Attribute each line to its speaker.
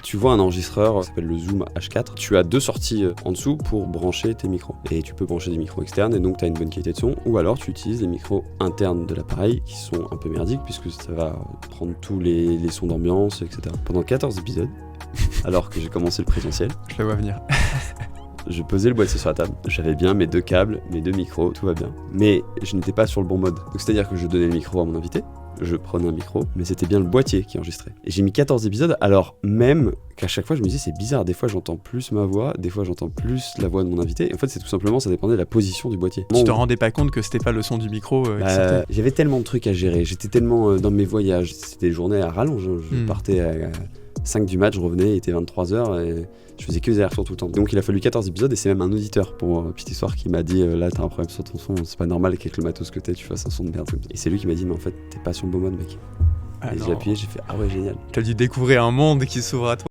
Speaker 1: Tu vois un enregistreur, ça s'appelle le Zoom H4. Tu as 2 sorties en dessous pour brancher tes micros. Et tu peux brancher des micros externes et donc tu as une bonne qualité de son. Ou alors tu utilises les micros internes de l'appareil qui sont un peu merdiques puisque ça va prendre tous les sons d'ambiance, etc. Pendant 14 épisodes, alors que j'ai commencé le présentiel,
Speaker 2: Je la vois venir.
Speaker 1: je posais le boîtier sur la table, j'avais bien mes 2 câbles, mes 2 micros, tout va bien. Mais je n'étais pas sur le bon mode. Donc c'est-à-dire que je donnais le micro à mon invité, je prenais un micro, mais c'était bien le boîtier qui enregistrait. Et j'ai mis 14 épisodes, alors même qu'à chaque fois je me disais c'est bizarre, des fois j'entends plus ma voix, des fois j'entends plus la voix de mon invité. Et en fait c'est tout simplement, ça dépendait de la position du boîtier.
Speaker 2: Tu te rendais pas compte que c'était pas le son du micro qui sortait.
Speaker 1: J'avais tellement de trucs à gérer, j'étais tellement dans mes voyages, c'était des journées à rallonge, je partais à 5 du match, je revenais, il était 23h et je faisais que des allers-retours tout le temps. Donc il a fallu 14 épisodes et c'est même un auditeur pour petite histoire qui m'a dit là t'as un problème sur ton son, c'est pas normal qu'avec le matos que t'es tu fasses un son de merde. Et c'est lui qui m'a dit mais en fait t'es pas sur le bon mode mec. Et j'ai appuyé, j'ai fait ah ouais génial.
Speaker 2: T'as dû découvrir un monde qui s'ouvre à toi.